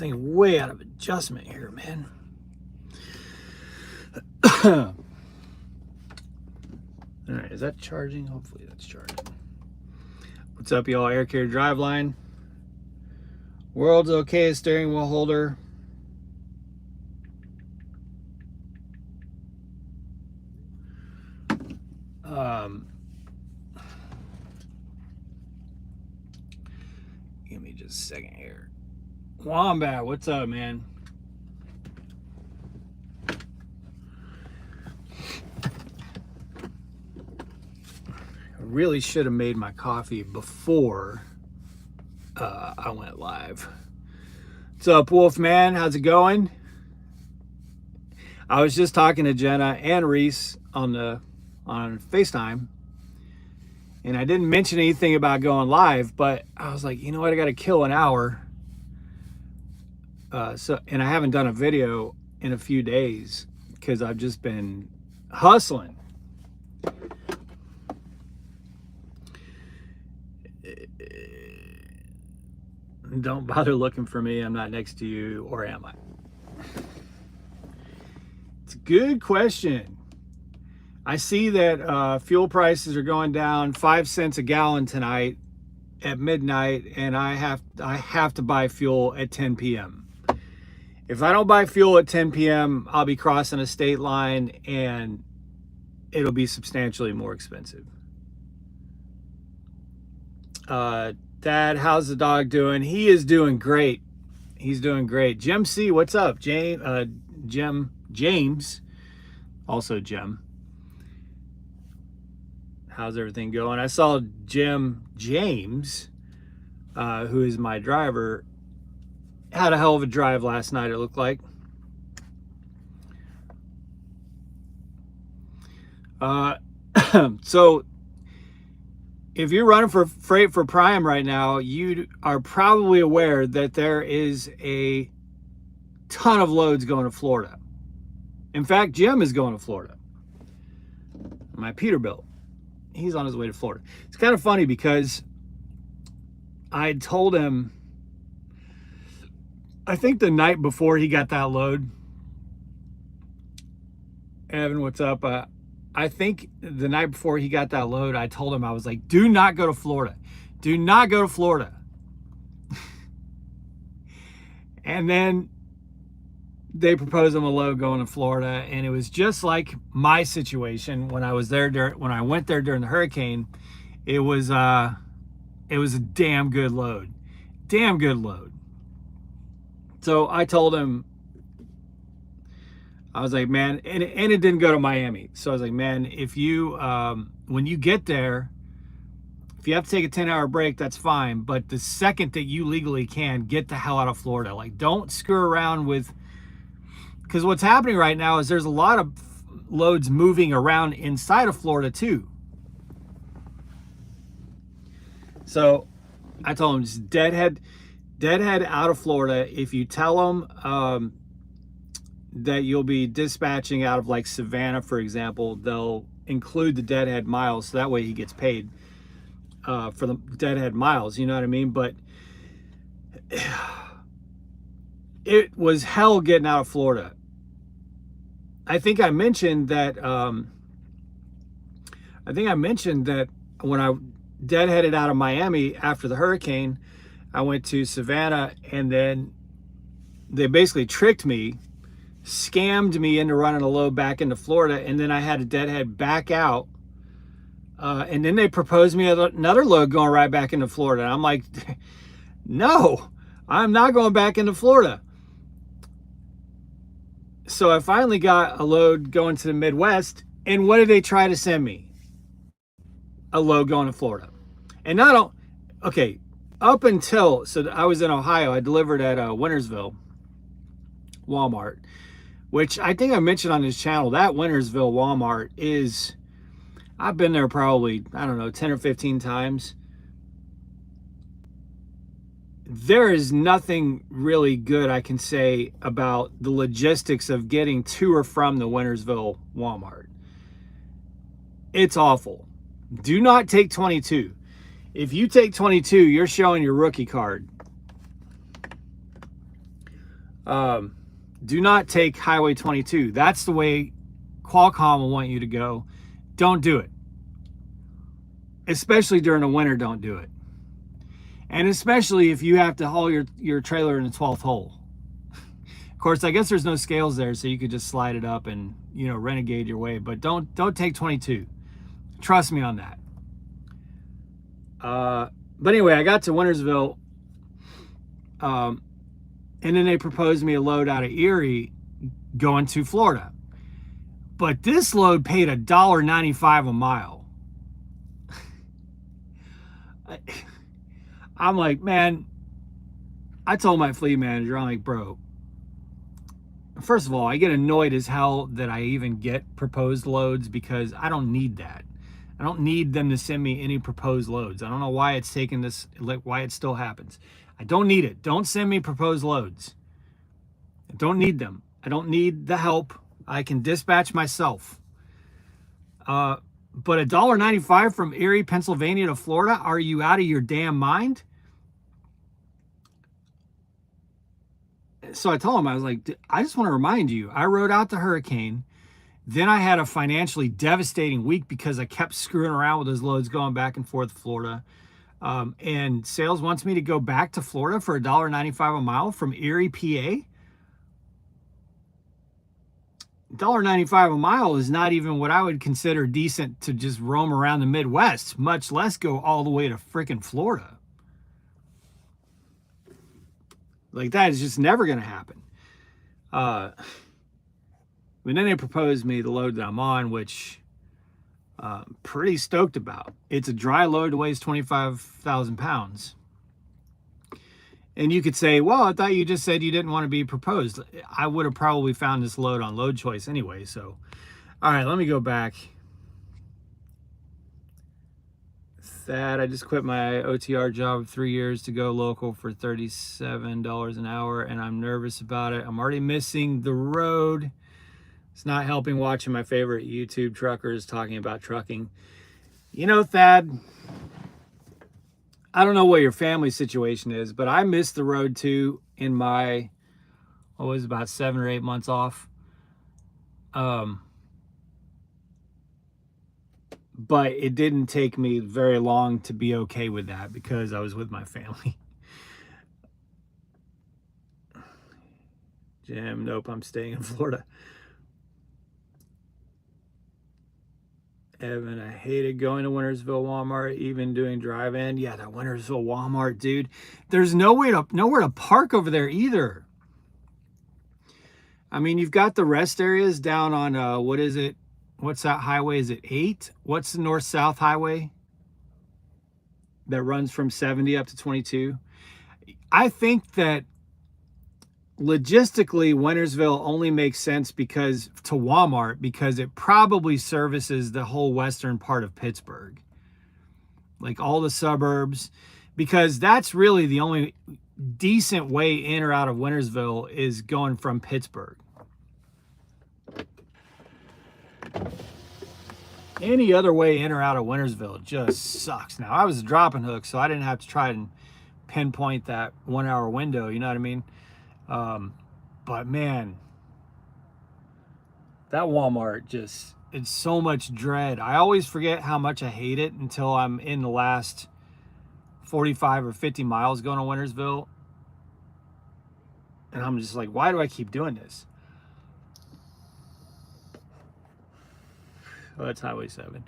thing way out of adjustment here, man. All right, is that charging? Hopefully that's charging. What's up, y'all? Air Carrier Driveline. World's okay, steering wheel holder. Give me just a second here. Wombat, what's up, man? I really should have made my coffee before I went live. What's up, Wolfman? How's it going? I was just talking to Jenna and Reese on FaceTime, and I didn't mention anything about going live, but I was like, you know what, I got to kill an hour. And I haven't done a video in a few days because I've just been hustling. Don't bother looking for me. I'm not next to you, or am I? It's a good question. I see that fuel prices are going down 5 cents a gallon tonight at midnight, and I have to buy fuel at 10 p.m. If I don't buy fuel at 10 p.m., I'll be crossing a state line, and it'll be substantially more expensive. Dad, how's the dog doing? He is doing great. He's doing great. Jim C, what's up? James, also Jim. How's everything going? I saw James, who is my driver, had a hell of a drive last night, it looked like. So if you're running for freight for Prime right now, you are probably aware that there is a ton of loads going to Florida. In fact, Jim is going to Florida. My Peterbilt. He's on his way to Florida. It's kind of funny because I told him, I think the night before he got that load, Evan, what's up? I think the night before he got that load, I told him, I was like, do not go to Florida. Do not go to Florida. And then they proposed him a load going to Florida, and it was just like my situation when I was there when I went there during the hurricane. It was a damn good load. Damn good load. So I told him, I was like, man, and it didn't go to Miami. So I was like, man, if you, when you get there, if you have to take a 10-hour break, that's fine. But the second that you legally can, get the hell out of Florida. Like, don't screw around with, because what's happening right now is there's a lot of loads moving around inside of Florida too. So I told him, just deadhead out of Florida. If you tell them, that you'll be dispatching out of like Savannah, for example, they'll include the deadhead miles, so that way he gets paid for the deadhead miles, you know what I mean? But it was hell getting out of Florida. I think I mentioned that when I deadheaded out of Miami after the hurricane, I went to Savannah, and then they basically tricked me, scammed me into running a load back into Florida, and then I had to deadhead back out, and then they proposed me another load going right back into Florida, and I'm like, no, I'm not going back into Florida. So I finally got a load going to the Midwest, and what did they try to send me? A load going to Florida. And up until, so I was in Ohio, I delivered at Wintersville Walmart, which I think I mentioned on this channel. That Wintersville Walmart is, I've been there probably, I don't know, 10 or 15 times. There is nothing really good I can say about the logistics of getting to or from the Wintersville Walmart. It's awful. Do not take 22. If you take 22, you're showing your rookie card. Do not take Highway 22. That's the way Qualcomm will want you to go. Don't do it. Especially during the winter, don't do it. And especially if you have to haul your trailer in the 12th hole. Of course, I guess there's no scales there, so you could just slide it up and, you know, renegade your way. But don't take 22. Trust me on that. But anyway, I got to Wintersville, and then they proposed me a load out of Erie going to Florida. But this load paid $1.95 a mile. I'm like, man, I told my fleet manager, I'm like, bro, first of all, I get annoyed as hell that I even get proposed loads because I don't need that. I don't need them to send me any proposed loads. I don't know why it's taken this, like why it still happens. I don't need it. Don't send me proposed loads. I don't need them. I don't need the help. I can dispatch myself. But $1.95 from Erie, Pennsylvania to Florida, are you out of your damn mind? So I told him, I was like, I just want to remind you, I rode out the hurricane. Then I had a financially devastating week because I kept screwing around with those loads going back and forth to Florida. And sales wants me to go back to Florida for $1.95 a mile from Erie, PA. $1.95 a mile is not even what I would consider decent to just roam around the Midwest, much less go all the way to freaking Florida. Like, that is just never going to happen. But then they proposed me the load that I'm on, which I'm pretty stoked about. It's a dry load that weighs 25,000 pounds. And you could say, well, I thought you just said you didn't want to be proposed. I would have probably found this load on Load Choice anyway. So, all right, let me go back. Thad, I just quit my OTR job of 3 years to go local for $37 an hour, and I'm nervous about it. I'm already missing the road. It's not helping watching my favorite YouTube truckers talking about trucking. You know, Thad, I don't know what your family situation is, but I missed the road too in my, what was it, about 7 or 8 months off. But it didn't take me very long to be okay with that because I was with my family. Jim, nope, I'm staying in Florida. Evan, I hated going to Wintersville Walmart, even doing drive-in. Yeah, that Wintersville Walmart, dude. There's nowhere to park over there either. I mean, you've got the rest areas down on, what is it? What's that highway? Is it 8? What's the north-south highway that runs from 70 up to 22? I think that logistically, Wintersville only makes sense because to Walmart because it probably services the whole western part of Pittsburgh, like all the suburbs, because that's really the only decent way in or out of Wintersville is going from Pittsburgh. Any other way in or out of Wintersville just sucks. Now, I was a dropping hook, so I didn't have to try and pinpoint that 1 hour window, you know what I mean? But man, that Walmart just, it's so much dread. I always forget how much I hate it until I'm in the last 45 or 50 miles going to Wintersville. And I'm just like, why do I keep doing this? Oh, that's Highway 7.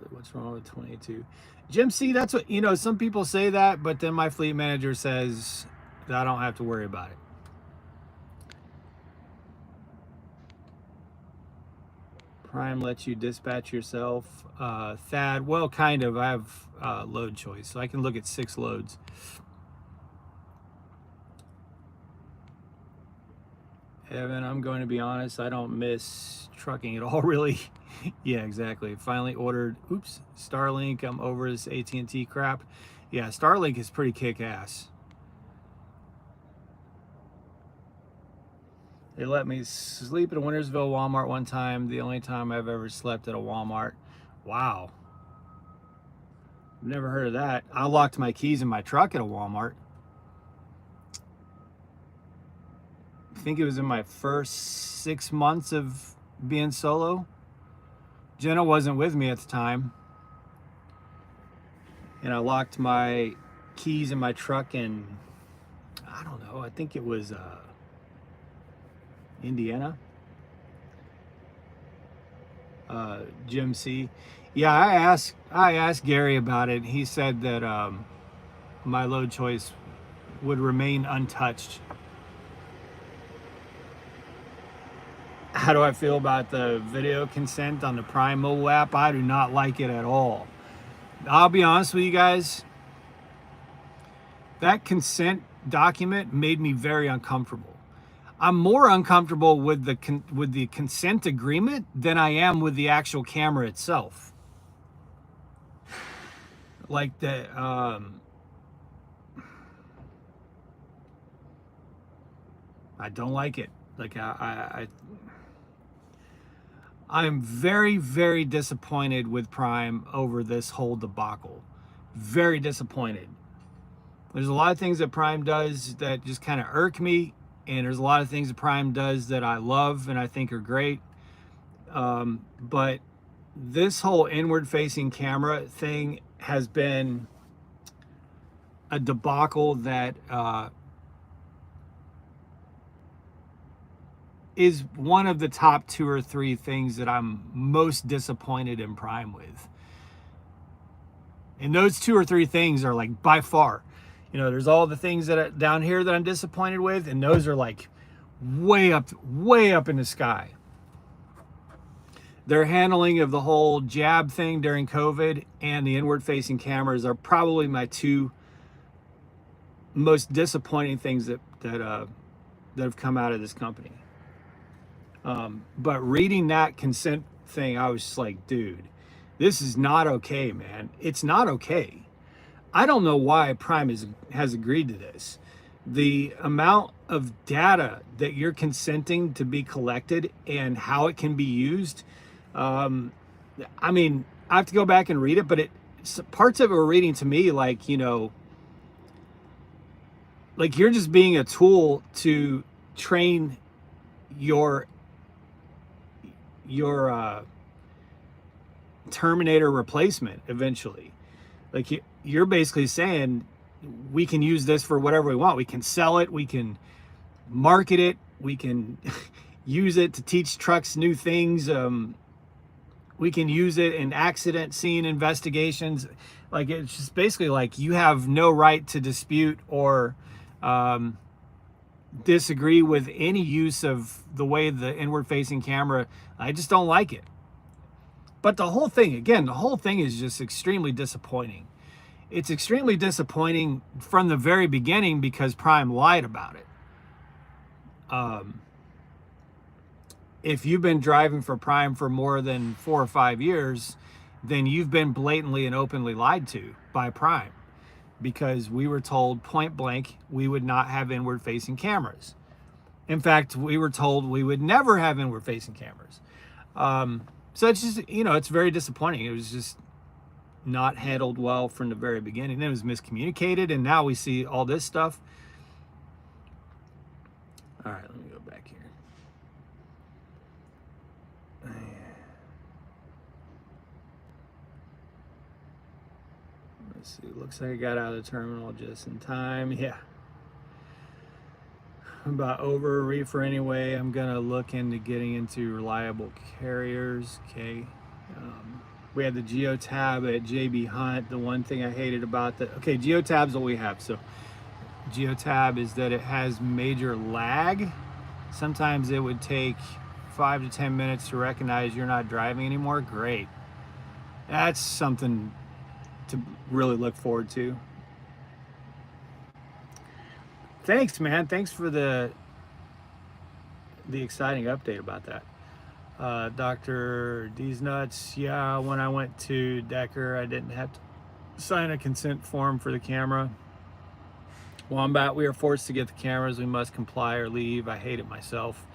What's wrong with 22? Jim, see, that's what, you know, some people say that, but then my fleet manager says that I don't have to worry about it. Prime lets you dispatch yourself. Thad, well, kind of. I have load choice, so I can look at 6 loads. Evan, I'm going to be honest, I don't miss trucking at all, really. Yeah, exactly. Finally ordered, oops, Starlink. I'm over this AT&T crap. Yeah, Starlink is pretty kick-ass. They let me sleep at a Wintersville Walmart one time, the only time I've ever slept at a Walmart. Wow. Never heard of that. I locked my keys in my truck at a Walmart. I think it was in my first 6 months of being solo. Jenna wasn't with me at the time. And I locked my keys in my truck in, I don't know, I think it was Indiana. Jim C. Yeah, I asked Gary about it. He said that my load choice would remain untouched. How do I feel about the video consent on the Prime mobile app? I do not like it at all. I'll be honest with you guys. That consent document made me very uncomfortable. I'm more uncomfortable with the consent agreement than I am with the actual camera itself. Like the I don't like it. Like I'm very, very disappointed with Prime over this whole debacle. Very disappointed. There's a lot of things that Prime does that just kind of irk me, and there's a lot of things that Prime does that I love and I think are great. But this whole inward-facing camera thing has been a debacle that is one of the top 2 or 3 things that I'm most disappointed in Prime with. And those 2 or 3 things are like by far, you know, there's all the things that are down here that I'm disappointed with, and those are like way up in the sky. Their handling of the whole jab thing during COVID and the inward-facing cameras are probably my 2 most disappointing things that have come out of this company. But reading that consent thing, I was just like, dude, this is not okay, man. It's not okay. I don't know why Prime has agreed to this. The amount of data that you're consenting to be collected and how it can be used. I mean, I have to go back and read it, but parts of it were reading to me like, you know, like you're just being a tool to train your Terminator replacement eventually. Like you're basically saying we can use this for whatever we want. We can sell it, we can market it, we can use it to teach trucks new things. We can use it in accident scene investigations. Like it's just basically like you have no right to dispute or disagree with any use of the way the inward facing camera. I just don't like it. But the whole thing is just extremely disappointing. It's extremely disappointing from the very beginning because Prime lied about it. If you've been driving for Prime for more than 4 or 5 years, then you've been blatantly and openly lied to by Prime, because we were told point blank we would not have inward facing cameras. In fact, we were told we would never have inward facing cameras. So it's just, you know, it's very disappointing. It was just not handled well from the very beginning. It was miscommunicated, and now we see all this stuff. All right, let me go back here. Let's see, looks like I got out of the terminal just in time. Yeah. About over a reefer anyway. I'm gonna look into getting into reliable carriers. Okay. We had the Geotab at JB Hunt. The one thing I hated about Geotab's what we have. So Geotab is that it has major lag. Sometimes it would take 5 to 10 minutes to recognize you're not driving anymore. Great. That's something to really look forward to. Thanks, man. Thanks for the exciting update about that. Dr. D's Nuts. Yeah, when I went to Decker, I didn't have to sign a consent form for the camera. Wombat, we are forced to get the cameras. We must comply or leave. I hate it myself.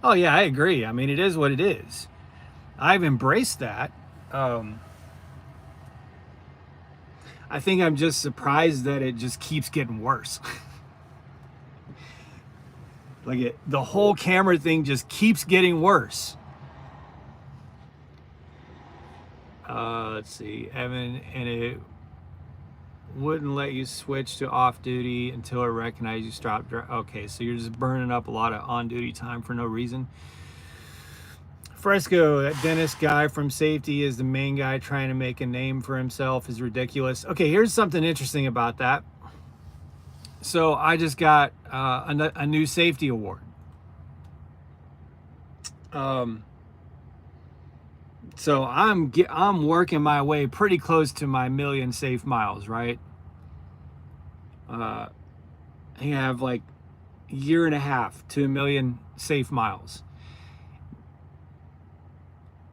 Oh, yeah, I agree. I mean, it is what it is. I've embraced that. I think I'm just surprised that it just keeps getting worse. Like the whole camera thing just keeps getting worse. Let's see, Evan, and it wouldn't let you switch to off duty until it recognized you stopped. Okay, so you're just burning up a lot of on duty time for no reason. Fresco, that dentist guy from safety is the main guy trying to make a name for himself, is ridiculous. Okay, here's something interesting about that. So I just got a new safety award. So I'm working my way pretty close to my 1,000,000 safe miles, right? I have like a year and a half to 1,000,000 safe miles.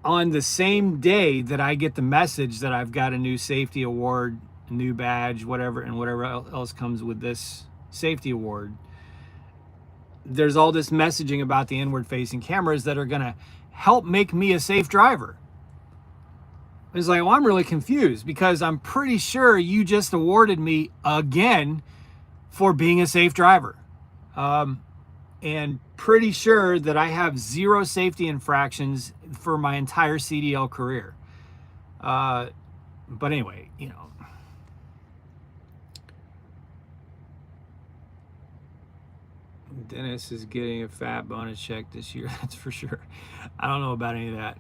On the same day that I get the message that I've got a new safety award, a new badge, whatever, and whatever else comes with this safety award, there's all this messaging about the inward facing cameras that are going to help make me a safe driver. It's like, well, I'm really confused because I'm pretty sure you just awarded me again for being a safe driver. And pretty sure that I have 0 safety infractions for my entire CDL career. But anyway, you know. Dennis is getting a fat bonus check this year, that's for sure. I don't know about any of that.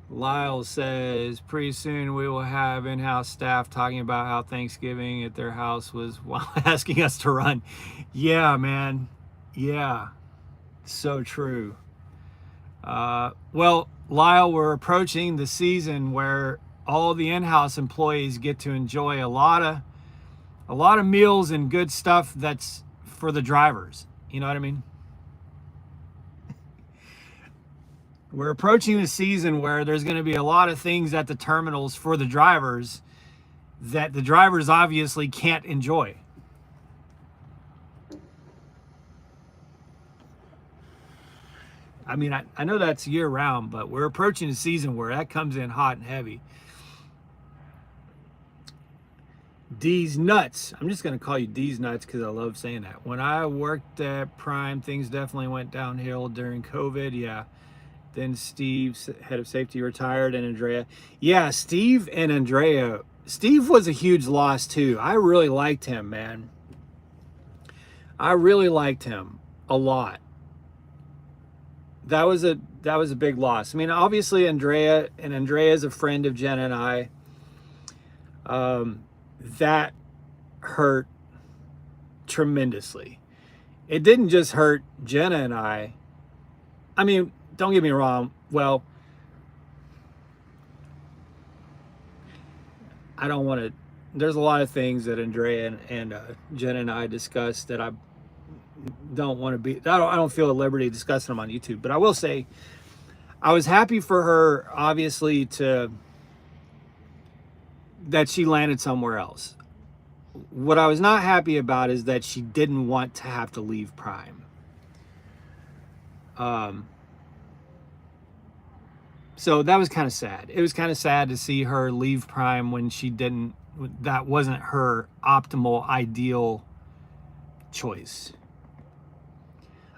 Lyle says, pretty soon we will have in-house staff talking about how Thanksgiving at their house was while asking us to run. Yeah, man. Yeah. So true. Well, Lyle, we're approaching the season where all the in-house employees get to enjoy a lot of meals and good stuff that's for the drivers. You know what I mean? We're approaching the season where there's going to be a lot of things at the terminals for the drivers that the drivers obviously can't enjoy. I mean, I know that's year round, but we're approaching a season where that comes in hot and heavy. D's nuts. I'm just going to call you D's nuts because I love saying that. When I worked at Prime, things definitely went downhill during COVID. Yeah. Then Steve, head of safety, retired, and Andrea. Yeah, Steve and Andrea. Steve was a huge loss too. I really liked him, man. I really liked him a lot. That was a big loss. I mean, obviously Andrea is a friend of Jenna and I. That hurt tremendously. It didn't just hurt Jenna and I. I mean, don't get me wrong. Well, I don't want to. There's a lot of things that Andrea and Jenna and I discussed that I don't want to be. I don't feel at liberty discussing them on YouTube. But I will say, I was happy for her, obviously, that she landed somewhere else. What I was not happy about is that she didn't want to have to leave Prime. So that was kind of sad. It was kind of sad to see her leave Prime when she didn't, that wasn't her optimal, ideal choice.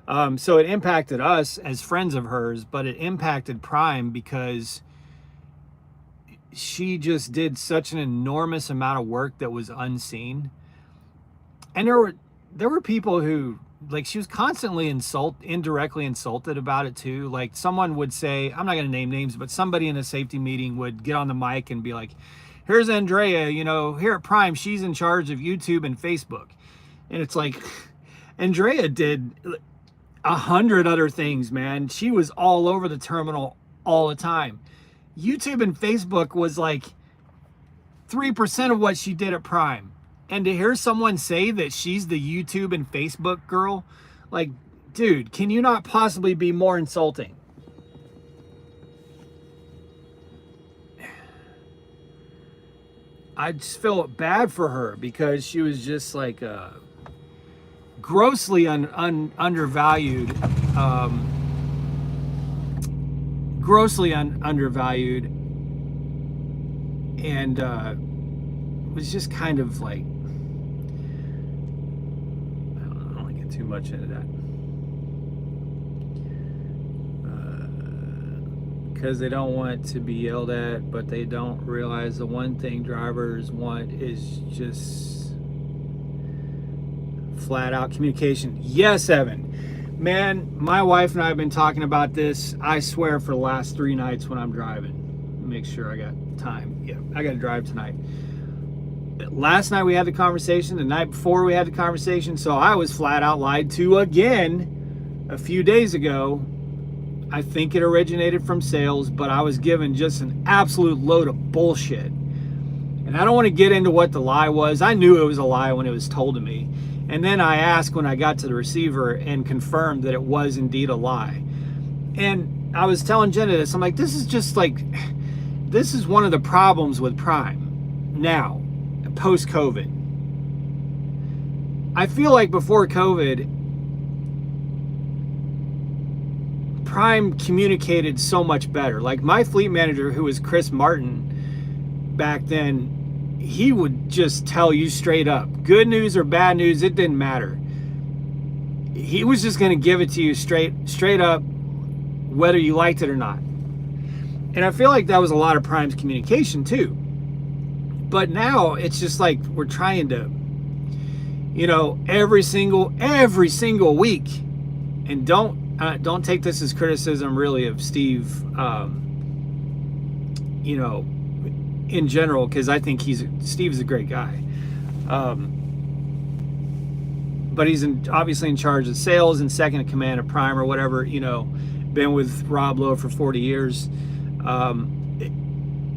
So it impacted us as friends of hers, but it impacted Prime because she just did such an enormous amount of work that was unseen. And there were people who, like, she was constantly indirectly insulted about it too. Like, someone would say, I'm not going to name names, but somebody in a safety meeting would get on the mic and be like, here's Andrea, you know, here at Prime, she's in charge of YouTube and Facebook. And it's like, Andrea did 100 other things, man. She was all over the terminal all the time. YouTube and Facebook was like 3% of what she did at Prime. And to hear someone say that she's the YouTube and Facebook girl, like, dude, can you not possibly be more insulting? I just felt bad for her because she was just like grossly undervalued, grossly undervalued, and was just kind of like, I don't want to get too much into that, because they don't want to be yelled at, but they don't realize the one thing drivers want is just flat out communication. Yes, Evan. Man, my wife and I have been talking about this, I swear, for the last 3 nights when I'm driving. Make sure I got time. Yeah, I got to drive tonight. Last night we had the conversation, the night before we had the conversation, so I was flat out lied to again a few days ago. I think it originated from sales, but I was given just an absolute load of bullshit. And I don't want to get into what the lie was. I knew it was a lie when it was told to me. And then I asked when I got to the receiver and confirmed that it was indeed a lie. And I was telling Jenna this, I'm like, this is just like, this is one of the problems with Prime now, post-COVID. I feel like before COVID, Prime communicated so much better. Like my fleet manager, who was Chris Martin back then, he would just tell you straight up, good news or bad news, it didn't matter. He was just going to give it to you straight up, whether you liked it or not. And I feel like that was a lot of Prime's communication too. But now it's just like we're trying to, you know, every single week, and don't take this as criticism really of Steve, you know, in general, because I think Steve's a great guy. But he's obviously in charge of sales and second in command of Prime or whatever, you know, been with Rob Lowe for 40 years.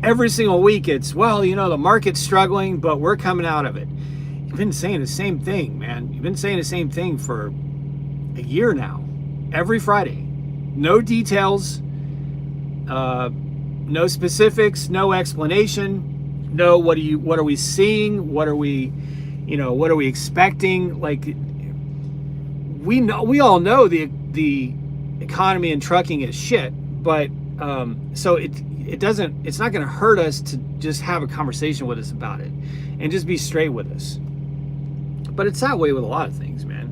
Every single week it's, well, you know, the market's struggling, but we're coming out of it. You've been saying the same thing, man. You've been saying the same thing for a year now. Every Friday. No details, no specifics, no explanation, no what are we seeing, what are we expecting? Like, we all know the economy and trucking is shit, but so it's not going to hurt us to just have a conversation with us about it and just be straight with us. But it's that way with a lot of things, man.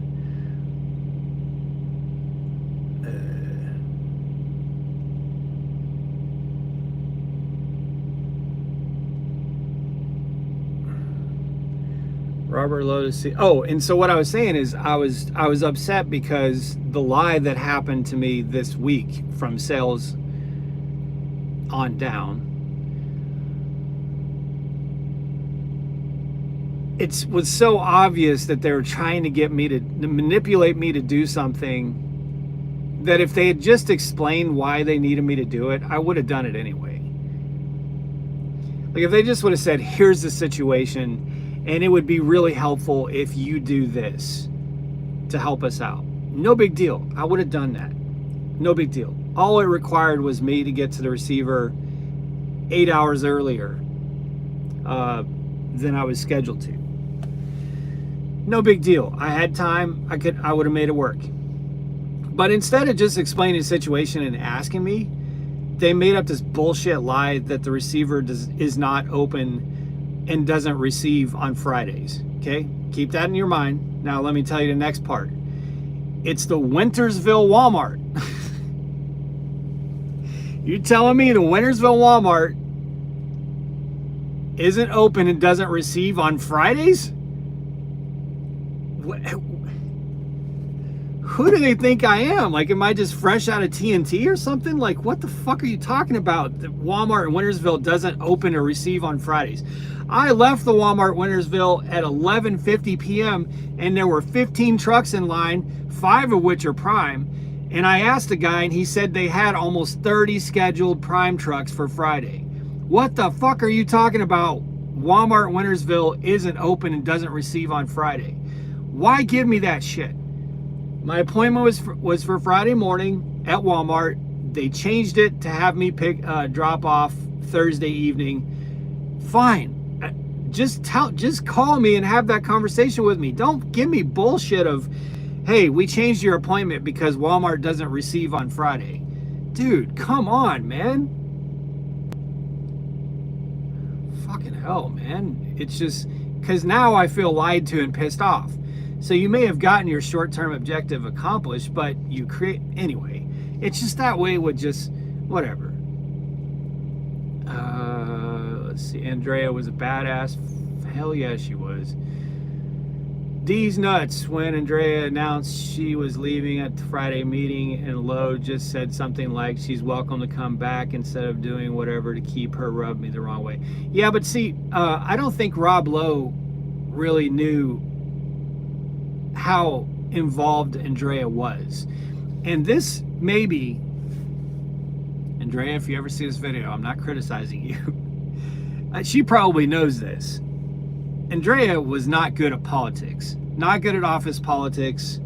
Robert Lotus. Oh, and so what I was saying is I was upset because the lie that happened to me this week from sales on down, it was so obvious that they were trying to get me to manipulate me to do something that if they had just explained why they needed me to do it, I would have done it anyway. Like if they just would have said, here's the situation, and it would be really helpful if you do this to help us out. No big deal. I would have done that. No big deal. All it required was me to get to the receiver 8 hours earlier than I was scheduled to. No big deal. I had time. I would have made it work. But instead of just explaining the situation and asking me, they made up this bullshit lie that the receiver is not open and doesn't receive on Fridays. Okay? Keep that in your mind. Now let me tell you the next part. It's the Wintersville Walmart. You're telling me the Wintersville Walmart isn't open and doesn't receive on Fridays? Who do they think I am? Like, am I just fresh out of TNT or something? Like, what the fuck are you talking about? The Walmart in Wintersville doesn't open or receive on Fridays. I left the Walmart Wintersville at 11:50 p.m. and there were 15 trucks in line, 5 of which are Prime. And I asked the guy and he said they had almost 30 scheduled Prime trucks for Friday. What the fuck are you talking about? Walmart Wintersville isn't open and doesn't receive on Friday. Why give me that shit? My appointment was for Friday morning at Walmart. They changed it to have me drop off Thursday evening. Fine. Just call me and have that conversation with me. Don't give me bullshit of, hey, we changed your appointment because Walmart doesn't receive on Friday. Dude, come on, man. Fucking hell, man. It's just because now I feel lied to and pissed off. So you may have gotten your short-term objective accomplished, but you create anyway. It's just that way with just whatever. Let's see. Andrea was a badass. Hell yeah, she was. D's nuts. When Andrea announced she was leaving at the Friday meeting, and Lowe just said something like she's welcome to come back instead of doing whatever to keep her rub me the wrong way. Yeah, but see, I don't think Rob Lowe really knew how involved Andrea was. And this maybe, Andrea, if you ever see this video, I'm not criticizing you. She probably knows this. Andrea was not good at politics, not good at office politics,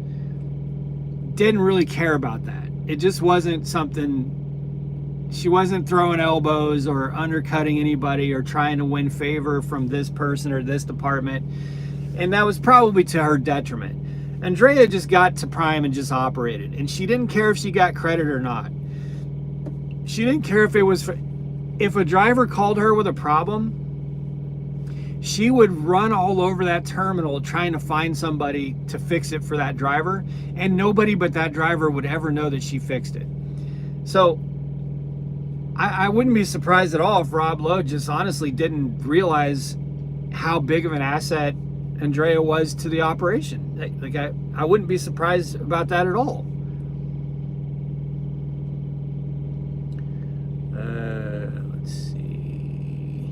didn't really care about that. It just wasn't something, she wasn't throwing elbows or undercutting anybody or trying to win favor from this person or this department. And that was probably to her detriment. Andrea just got to Prime and just operated. And she didn't care if she got credit or not. She didn't care if it was, if a driver called her with a problem, she would run all over that terminal trying to find somebody to fix it for that driver, and nobody but that driver would ever know that she fixed it. So I wouldn't be surprised at all if Rob Lowe just honestly didn't realize how big of an asset Andrea was to the operation. Like I wouldn't be surprised about that at all. Let's see.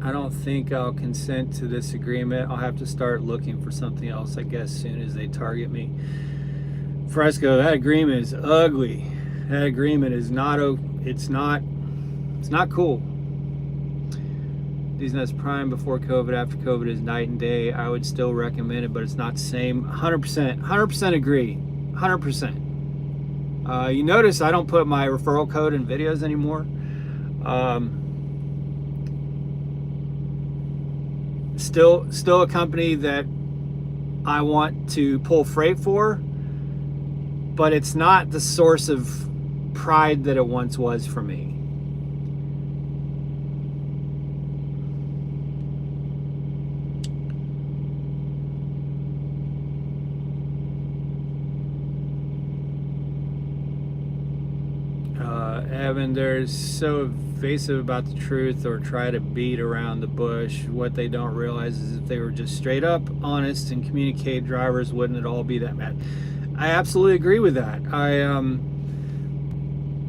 I don't think I'll consent to this agreement. I'll have to start looking for something else, I guess, soon as they target me. Fresco, that agreement is ugly. That agreement is not, it's not cool. These nuts Prime before COVID, after COVID is night and day. I would still recommend it, but it's not the same. 100% agree. 100%. You notice I don't put my referral code in videos anymore. Still a company that I want to pull freight for, but it's not the source of pride that it once was for me. Evan, they're so evasive about the truth or try to beat around the bush. What they don't realize is if they were just straight up honest and communicate, drivers wouldn't at all be that mad. I absolutely agree with that.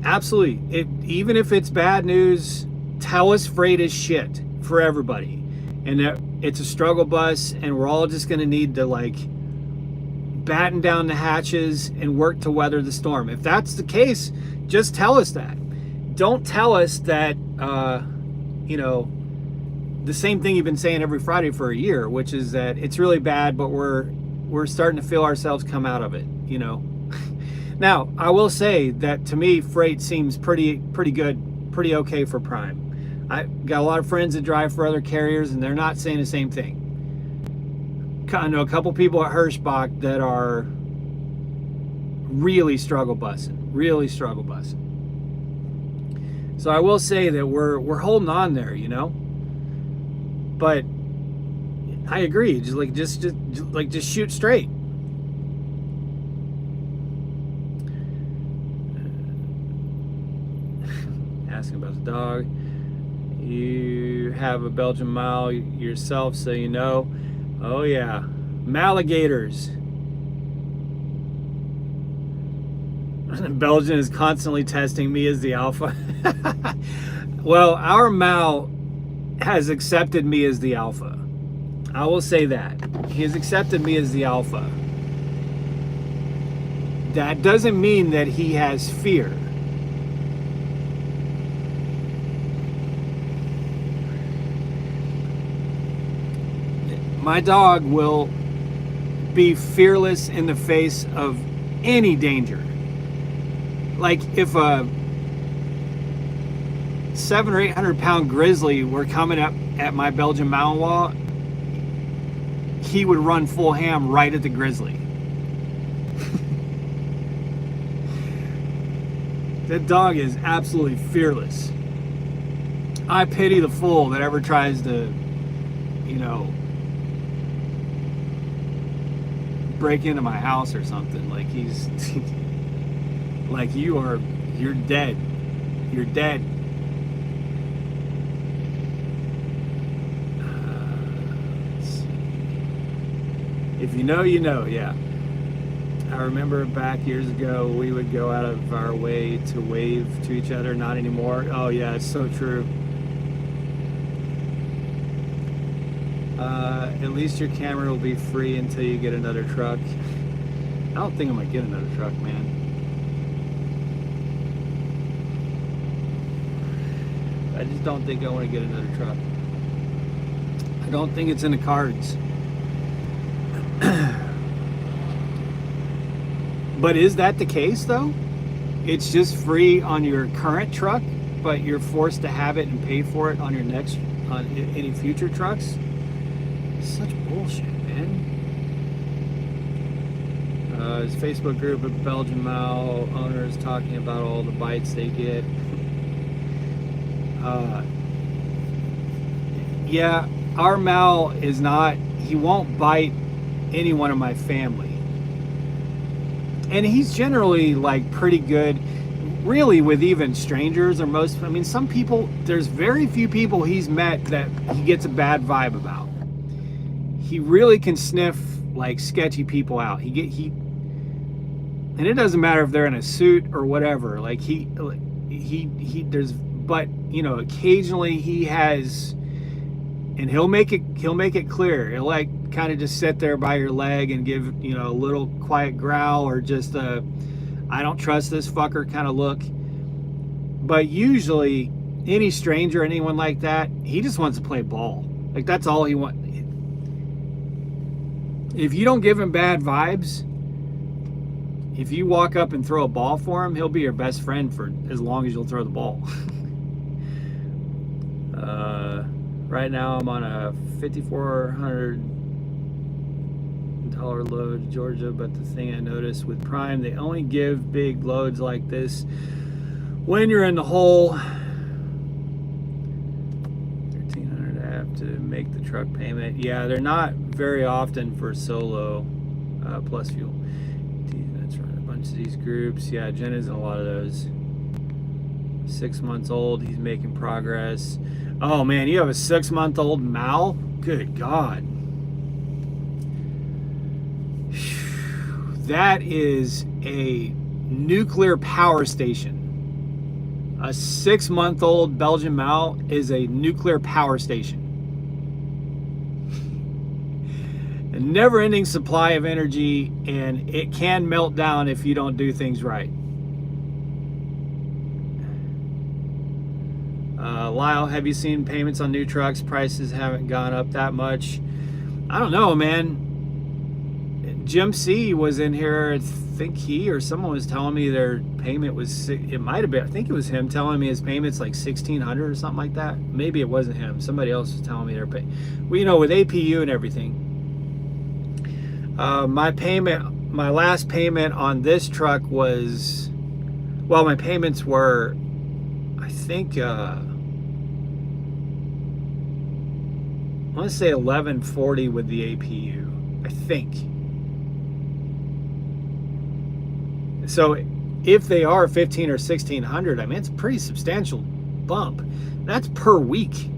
Absolutely. Even if it's bad news, tell us freight is shit for everybody, and that it's a struggle bus, and we're all just going to need to like batten down the hatches and work to weather the storm. If that's the case, just tell us that. Don't tell us that, you know, the same thing you've been saying every Friday for a year, which is that it's really bad, but we're starting to feel ourselves come out of it, you know. Now, I will say that to me, freight seems pretty good, pretty okay for Prime. I got a lot of friends that drive for other carriers, and they're not saying the same thing. I know a couple people at Hirschbach that are really struggle bussing. So I will say that we're holding on there, you know. But I agree, just shoot straight. Asking about the dog. You have a Belgian Mal yourself, so you know. Oh yeah, Maligators. Belgian is constantly testing me as the alpha. Well, our Mal has accepted me as the alpha. I will say that. He has accepted me as the alpha. That doesn't mean that he has fear. My dog will be fearless in the face of any danger. Like if a 700 or 800 pound grizzly were coming up at my Belgian Malinois, he would run full ham right at the grizzly. That dog is absolutely fearless. I pity the fool that ever tries to, you know, break into my house or something. Like he's like you're dead. You're dead. If you know, you know. Yeah. I remember back years ago, we would go out of our way to wave to each other. Not anymore. Oh yeah, it's so true. At least your camera will be free until you get another truck. I don't think I'm gonna get another truck, man. I just don't think I want to get another truck. I don't think it's in the cards. But is that the case though? It's just free on your current truck, but you're forced to have it and pay for it on your next, on any future trucks? Such bullshit, man. His Facebook group of Belgian Mal owners talking about all the bites they get. Yeah, our Mal is not, he won't bite anyone in my family. And he's generally like pretty good, really, with even strangers or most, I mean, some people, there's very few people he's met that he gets a bad vibe about. He really can sniff like sketchy people out. And it doesn't matter if they're in a suit or whatever. Like but you know, occasionally he has, and he'll make it clear. He'll like kind of just sit there by your leg and give, you know, a little quiet growl or just a, I don't trust this fucker kind of look. But usually any stranger, anyone like that, he just wants to play ball. Like that's all he wants. If you don't give him bad vibes, if you walk up and throw a ball for him, he'll be your best friend for as long as you'll throw the ball. Right now I'm on a $5,400 load, Georgia, but the thing I noticed with Prime, they only give big loads like this when you're in the hole. $1,300 to have to make the truck payment. Yeah, they're not very often for solo plus fuel. That's right, a bunch of these groups. Yeah, Jen is in a lot of those. 6 months old, he's making progress. Oh man, you have a 6-month-old Mal? Good God. That is a nuclear power station. A 6-month-old Belgian Mal is a nuclear power station. A never-ending supply of energy, and it can melt down if you don't do things right. Lyle, have you seen payments on new trucks? Prices haven't gone up that much. I don't know, man. Jim C was in here. I think he or someone was telling me their payment was, it might have been, I think it was him telling me his payment's like $1,600 or something like that. Maybe it wasn't him. Somebody else was telling me their pay. Well, you know, with APU and everything. My last payment on this truck was, well, my payments were, I think, I want to say $1,140 with the APU, I think. So if they are $1,500 or $1,600, I mean, it's a pretty substantial bump. That's per week.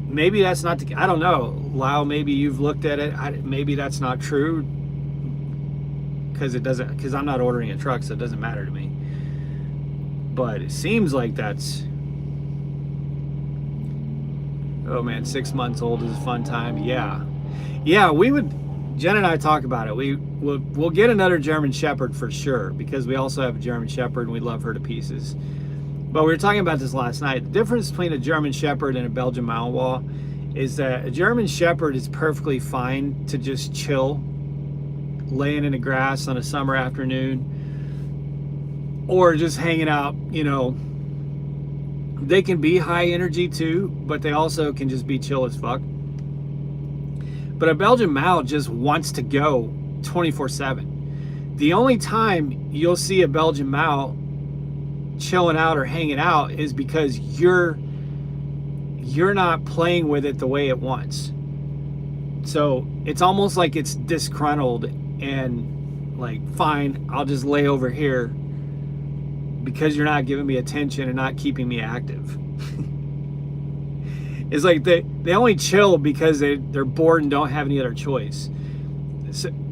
Maybe that's not the, I don't know. Lyle, maybe you've looked at it. Maybe that's not true because I'm not ordering a truck, so it doesn't matter to me. But it seems like that's, oh man, 6 months old is a fun time. Yeah, we would, Jen and I talk about it. We'll get another German Shepherd for sure, because we also have a German Shepherd and we love her to pieces. But we were talking about this last night. The difference between a German Shepherd and a Belgian Malinois is that a German Shepherd is perfectly fine to just chill, laying in the grass on a summer afternoon, or just hanging out, you know. They can be high energy too, but they also can just be chill as fuck. But a Belgian Mal just wants to go 24/7. The only time you'll see a Belgian Mal chilling out or hanging out is because you're not playing with it the way it wants. So it's almost like it's disgruntled and like, fine, I'll just lay over here because you're not giving me attention and not keeping me active. It's like they only chill because they're bored and don't have any other choice.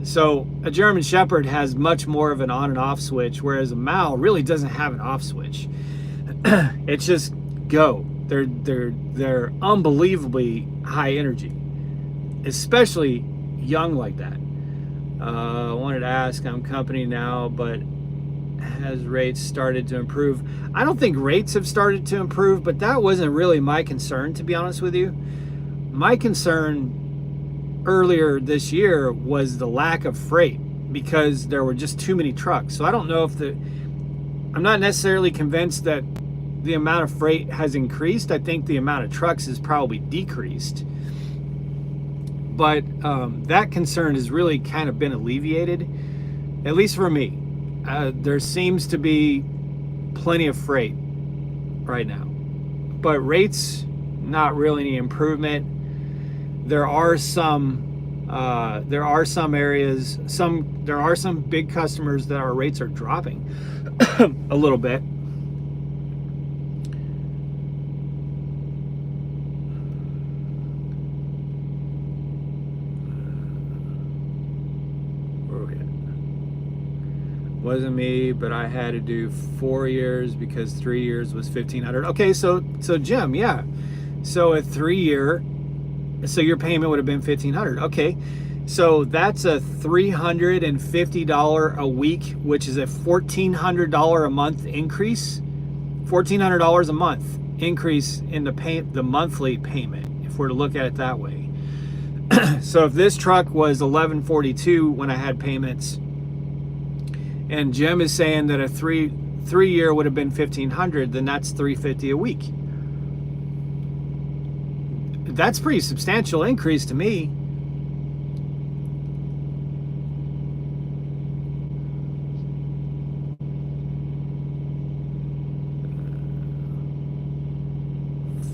So a German Shepherd has much more of an on and off switch, whereas a Mal really doesn't have an off switch. It's just go. They're unbelievably high energy, especially young like that. I wanted to ask, I'm company now, but has rates started to improve? I don't think rates have started to improve, but that wasn't really my concern, to be honest with you. My concern earlier this year was the lack of freight, because there were just too many trucks. So I don't know if I'm not necessarily convinced that the amount of freight has increased. I think the amount of trucks has probably decreased. But that concern has really kind of been alleviated, at least for me. There seems to be plenty of freight right now, but rates, not really any improvement. There are some areas, there are some big customers that our rates are dropping a little bit. Wasn't me, but I had to do 4 years because 3 years was $1,500. Okay, so Jim, yeah. So a 3 year, so your payment would have been $1,500. Okay, so that's a $350 a week, which is a $1,400 a month increase. $1,400 a month increase in the monthly payment, if we're to look at it that way. So if this truck was $1,142 when I had payments, and Jim is saying that a three year would have been $1,500, then that's $350 a week. That's a pretty substantial increase to me.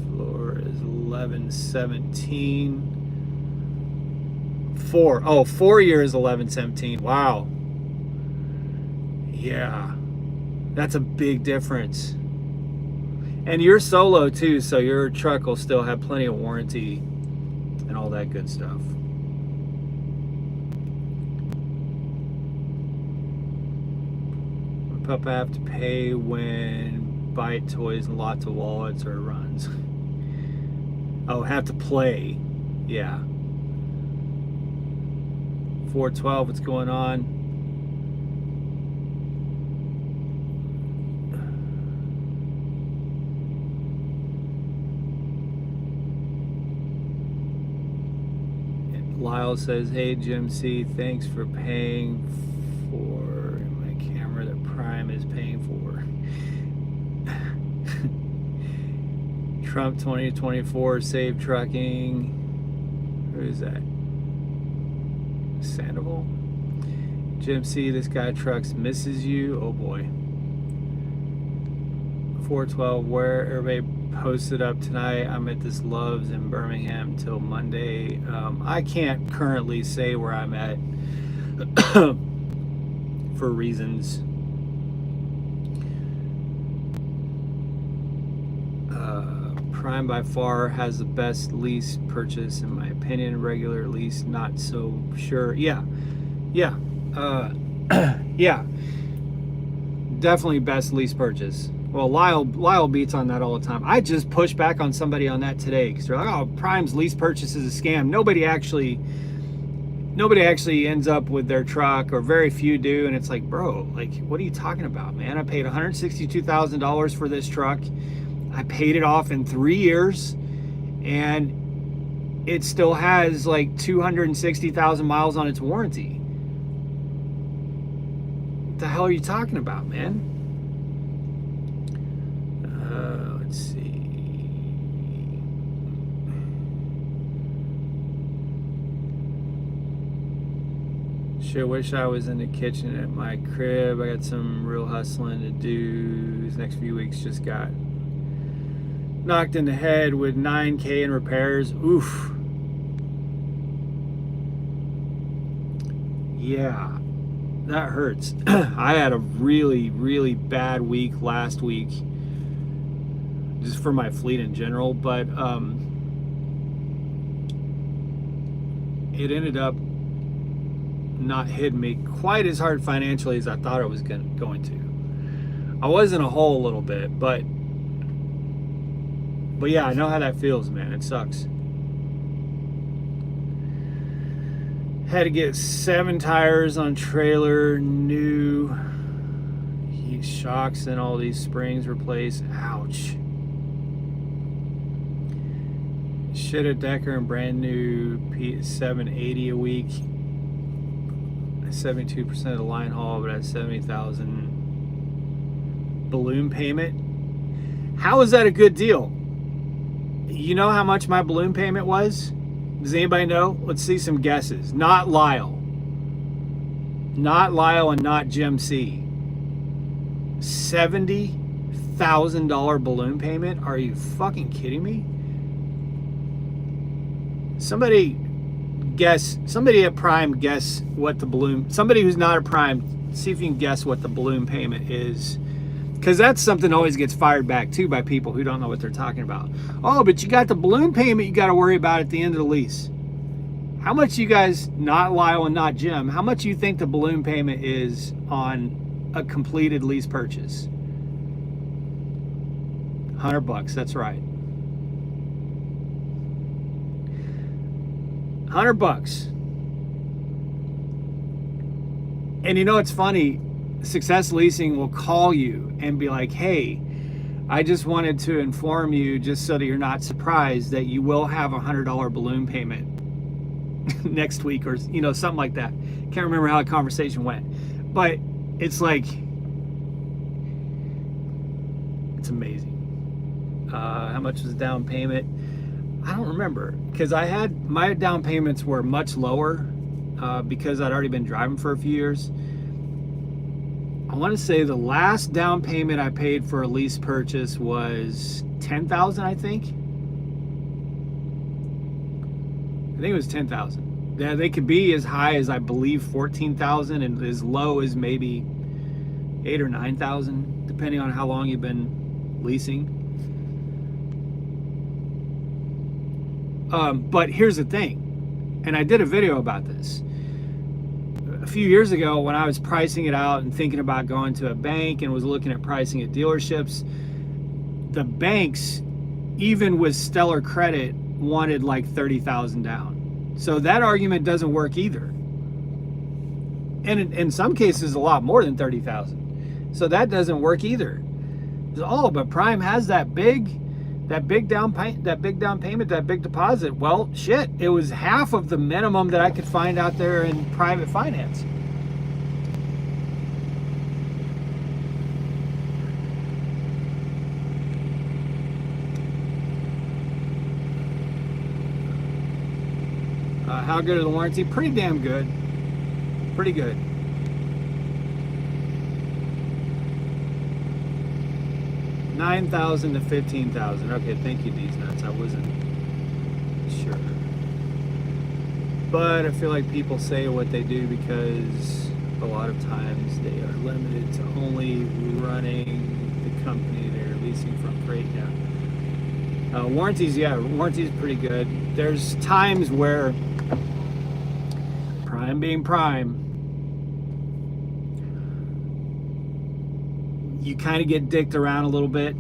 Floor is 1117. 4 years 1117. Wow. Yeah, that's a big difference. And you're solo too, so your truck will still have plenty of warranty and all that good stuff. Pup I have to pay when bite toys and lots of wallets or runs. Oh, have to play. Yeah. 412, what's going on? Lyle says, hey Jim C, thanks for paying for my camera that Prime is paying for. Trump 2024 Save Trucking. Who is that? Sandoval? Jim C, this guy trucks misses you. Oh boy. 412, where everybody posted up tonight. I'm at this Love's in Birmingham till Monday. I can't currently say where I'm at for reasons. Prime by far has the best lease purchase in my opinion. Regular lease, not so sure. Yeah. Yeah. Definitely best lease purchase. Well, Lyle beats on that all the time. I just pushed back on somebody on that today because they're like, "Oh, Prime's lease purchase is a scam." Nobody actually ends up with their truck, or very few do. And it's like, bro, like, what are you talking about, man? I paid $162,000 for this truck. I paid it off in 3 years, and it still has like 260,000 miles on its warranty. What the hell are you talking about, man? Let's see. Sure wish I was in the kitchen at my crib. I got some real hustling to do. These next few weeks just got knocked in the head with 9K in repairs. Oof. Yeah, that hurts. I had a really, really bad week last week, just for my fleet in general, but it ended up not hitting me quite as hard financially as I thought it was going to. I was in a hole a little bit, but yeah, I know how that feels, man. It sucks. Had to get 7 tires on trailer, new heat shocks, and all these springs replaced. Ouch. Shit at Decker and brand new P780 a week. 72% of the line haul, but at 70,000 balloon payment. How is that a good deal? You know how much my balloon payment was? Does anybody know? Let's see some guesses. Not Lyle. Not Lyle and not Jim C. $70,000 balloon payment? Are you fucking kidding me? Somebody at Prime guess what the balloon, somebody who's not a Prime, see if you can guess what the balloon payment is. Because that's something that always gets fired back too by people who don't know what they're talking about. Oh, but you got the balloon payment you got to worry about at the end of the lease. How much you guys, not Lyle and not Jim, how much you think the balloon payment is on a completed lease purchase? $100, that's right. $100. And you know what's funny? Success Leasing will call you and be like, hey, I just wanted to inform you, just so that you're not surprised, that you will have a $100 balloon payment next week, or something like that. Can't remember how the conversation went, but it's like, it's amazing. How much was the down payment? I don't remember, because my down payments were much lower because I'd already been driving for a few years. I want to say the last down payment I paid for a lease purchase was $10,000, I think. I think it was $10,000. Yeah, they could be as high as, I believe, $14,000, and as low as maybe $8,000 or $9,000, depending on how long you've been leasing. But here's the thing, and I did a video about this. A few years ago, when I was pricing it out and thinking about going to a bank and was looking at pricing at dealerships, the banks, even with stellar credit, wanted like $30,000 down. So that argument doesn't work either. And in some cases, a lot more than $30,000. So that doesn't work either. Oh, but Prime has that big down payment, that big deposit. Well, shit, it was half of the minimum that I could find out there in private finance. How good are the warranty? Pretty damn good. Pretty good. $9,000 to $15,000. Okay, thank you, D's Nuts. I wasn't sure, but I feel like people say what they do because a lot of times they are limited to only running the company they're leasing from. Freight. Yeah. Warranties. Yeah, warranties pretty good. There's times where Prime being Prime, you kind of get dicked around a little bit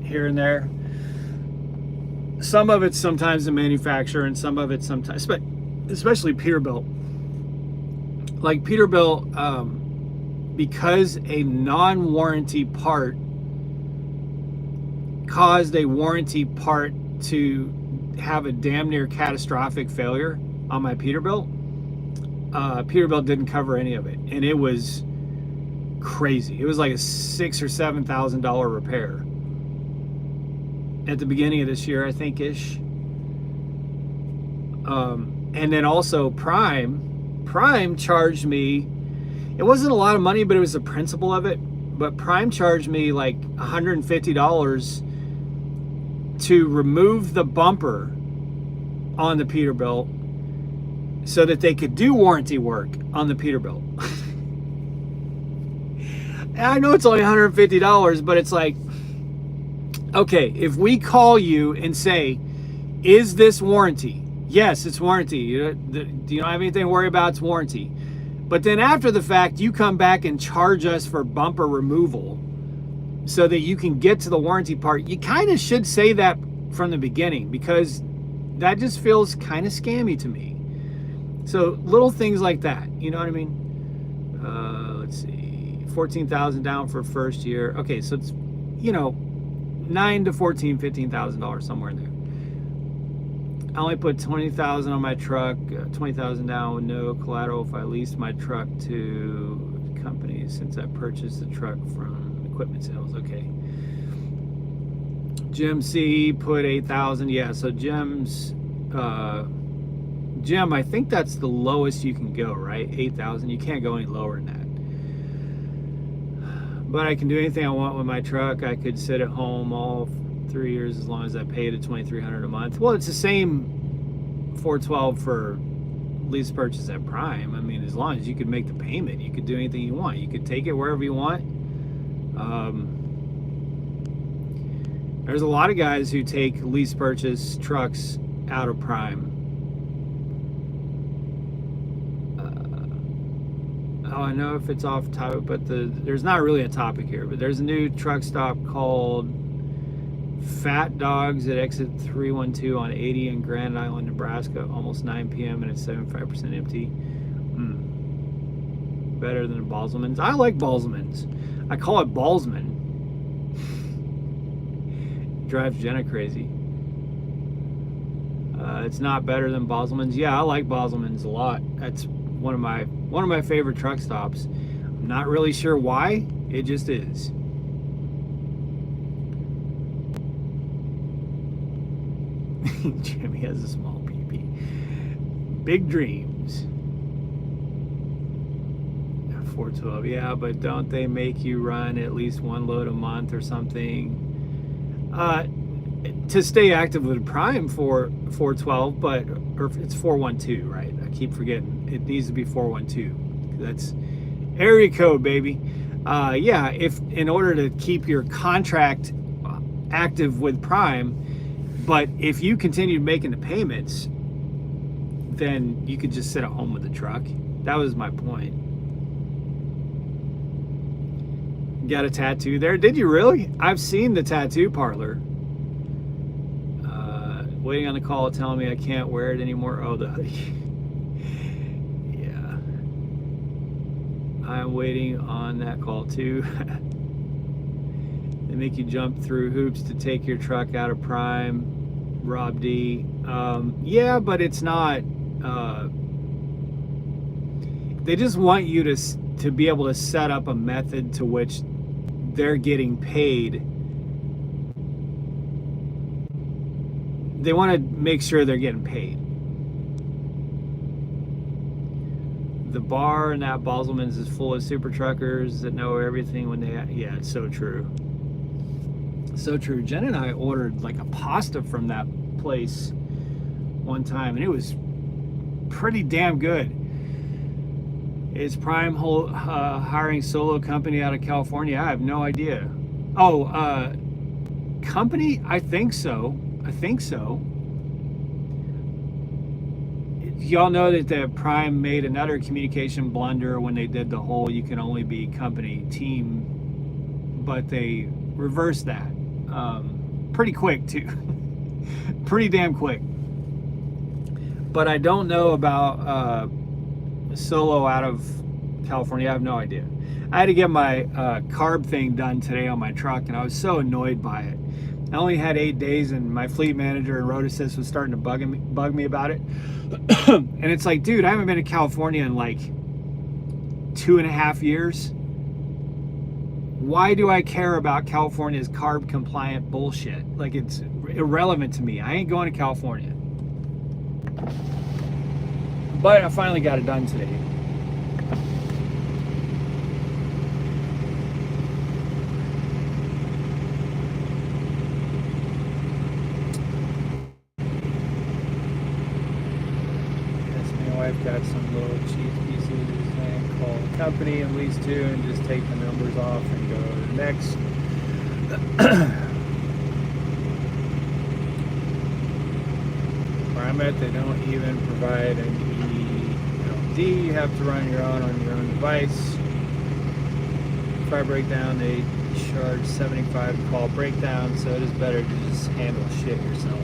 here and there. Some of it's sometimes the manufacturer, and some of it's sometimes, but especially Peterbilt. Like Peterbilt, because a non-warranty part caused a warranty part to have a damn near catastrophic failure on my Peterbilt. Peterbilt didn't cover any of it, and it was crazy. It was like a $6,000 or $7,000 repair at the beginning of this year, I think, ish. And then also Prime Prime charged me, it wasn't a lot of money, but it was the principle of it. But Prime charged me like $150 to remove the bumper on the Peterbilt so that they could do warranty work on the Peterbilt. And I know it's only $150, but it's like, okay, if we call you and say, is this warranty? Yes, it's warranty. You don't have anything to worry about, it's warranty. But then after the fact, you come back and charge us for bumper removal so that you can get to the warranty part. You kind of should say that from the beginning, because that just feels kind of scammy to me. So little things like that, you know what I mean? Let's see, 14,000 down for first year. Okay, so it's, you know, $9,000 to $15,000 somewhere in there. I only put 20,000 on my truck, 20,000 down with no collateral if I leased my truck to companies since I purchased the truck from equipment sales. Okay. Jim C put 8,000. Yeah, so Jim's Jim, I think that's the lowest you can go, right? 8,000. You can't go any lower than that. But I can do anything I want with my truck. I could sit at home all 3 years as long as I paid at $2,300 a month. Well, it's the same $412 for lease purchase at Prime. I mean, as long as you could make the payment, you could do anything you want. You could take it wherever you want. There's a lot of guys who take lease purchase trucks out of Prime. I know if it's off topic, but there's not really a topic here, but there's a new truck stop called Fat Dogs at exit 312 on 80 in Grand Island, Nebraska, almost 9 p.m. and it's 75% empty. Better than Balsman's. I like Balsman's. I call it Balsman. Drives Jenna crazy. It's not better than Balsman's. Yeah, I like Balsman's a lot. That's one of my favorite truck stops. I'm not really sure why. It just is. Jimmy has a small PP. Big dreams. 412. Yeah, but don't they make you run at least one load a month or something? To stay active with Prime for 412, but or it's 412, right? I keep forgetting. It needs to be 412. That's area code, baby. Yeah, if in order to keep your contract active with Prime, but if you continue making the payments, then you could just sit at home with the truck. That was my point. Got a tattoo there? Did you really? I've seen the tattoo parlor. Waiting on the call telling me I can't wear it anymore. Oh, the hoodie. Yeah. I'm waiting on that call too. They make you jump through hoops to take your truck out of Prime. Rob D. Yeah, but it's not. They just want you to be able to set up a method to which they're getting paid. They want to make sure they're getting paid. The bar in that Balsman's is full of super truckers that know everything when they... Yeah, it's so true. So true. Jen and I ordered like a pasta from that place one time, and it was pretty damn good. Is Prime hiring solo company out of California? I have no idea. Oh, company? I think so. Y'all know that the Prime made another communication blunder when they did the whole you can only be company team, but they reversed that pretty quick too. Pretty damn quick. But I don't know about solo out of California. I have no idea. I had to get my carb thing done today on my truck, and I was so annoyed by it. I only had 8 days, and my fleet manager and road assist was starting to bug me about it. And it's like, dude, I haven't been to California in like 2.5 years. Why do I care about California's carb compliant bullshit? Like, it's irrelevant to me. I ain't going to California. But I finally got it done today. I've got some little cheese pieces and call the company and Lease to and just take the numbers off and go to the next. Where I'm at, they don't even provide an ELD. You have to run your own on your own device. If I break down, they charge $75 to call breakdown, so it is better to just handle shit yourself.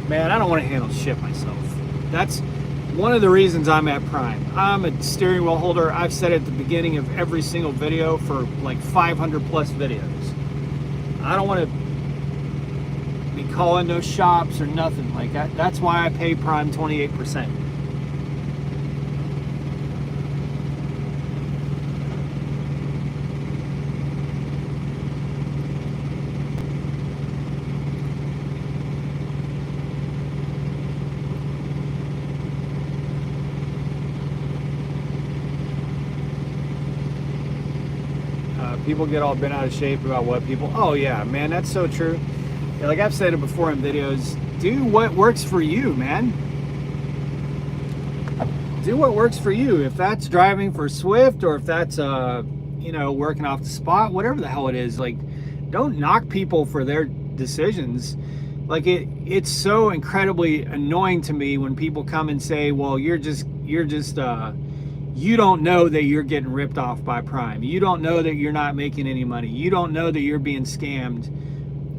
Man, I don't want to handle shit myself. That's one of the reasons I'm at Prime. I'm a steering wheel holder. I've said it at the beginning of every single video for like 500 plus videos. I don't want to be calling no shops or nothing like that. That's why I pay Prime 28%. People get all bent out of shape about what people, oh yeah, man, that's so true. Yeah, like I've said it before in videos, do what works for you, man. Do what works for you. If that's driving for Swift or if that's, working off the spot, whatever the hell it is, like, don't knock people for their decisions. Like it's so incredibly annoying to me when people come and say, well, you're just you don't know that you're getting ripped off by Prime. You don't know that you're not making any money. You don't know that you're being scammed.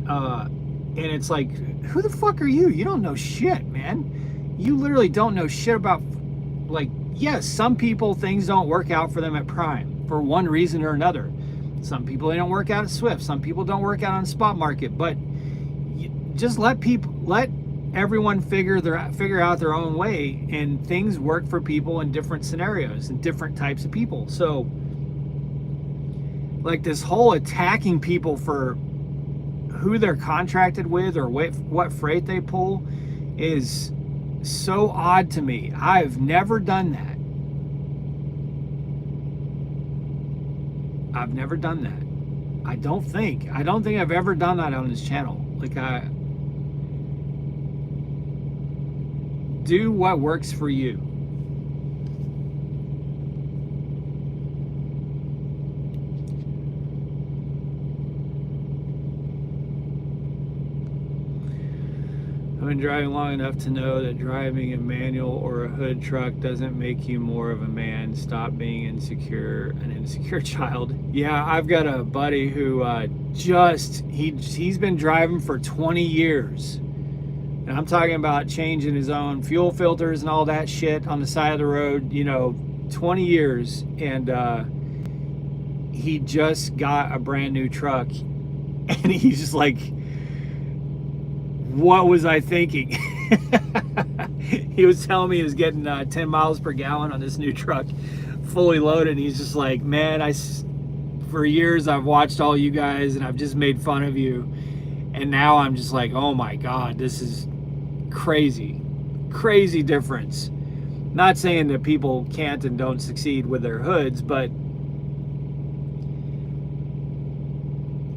And it's like, who the fuck are you? You don't know shit, man. You literally don't know shit about, like, yes, some people, things don't work out for them at Prime for one reason or another. Some people, they don't work out at Swift. Some people don't work out on the spot market. But just let everyone figure out their own way, and things work for people in different scenarios and different types of people. So like this whole attacking people for who they're contracted with or what freight they pull is so odd to me. I've never done that. I've never done that. I don't think I've ever done that on this channel. Like do what works for you. I've been driving long enough to know that driving a manual or a hood truck doesn't make you more of a man. Stop being an insecure child. Yeah, I've got a buddy who he's been driving for 20 years. And I'm talking about changing his own fuel filters and all that shit on the side of the road, 20 years. And he just got a brand new truck. And he's just like, what was I thinking? He was telling me he was getting 10 miles per gallon on this new truck, fully loaded. And he's just like, man, for years I've watched all you guys and I've just made fun of you. And now I'm just like, oh my God, this is crazy difference. Not saying that people can't and don't succeed with their hoods, but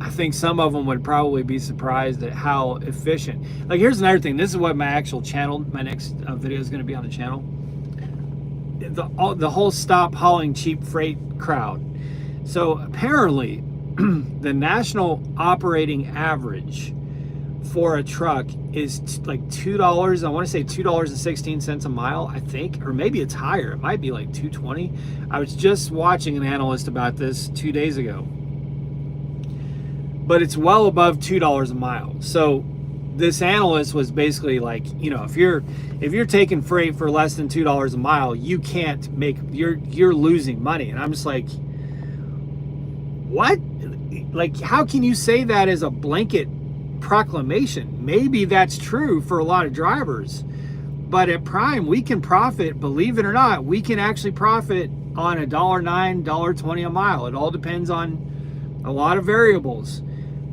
I think some of them would probably be surprised at how efficient. Like, here's another thing. This is what my actual channel, my next video is going to be on the channel. The whole stop hauling cheap freight crowd. So apparently the national operating average for a truck is like $2. I want to say $2.16 a mile, I think, or maybe it's higher. It might be like $2.20. I was just watching an analyst about this 2 days ago, but it's well above $2 a mile. So this analyst was basically like, if you're taking freight for less than $2 a mile, you can't make, you're losing money. And I'm just like, what? Like, how can you say that as a blanket proclamation? Maybe that's true for a lot of drivers, but at Prime we can profit, believe it or not. We can actually profit on $1.09, $1.20 a mile. It all depends on a lot of variables,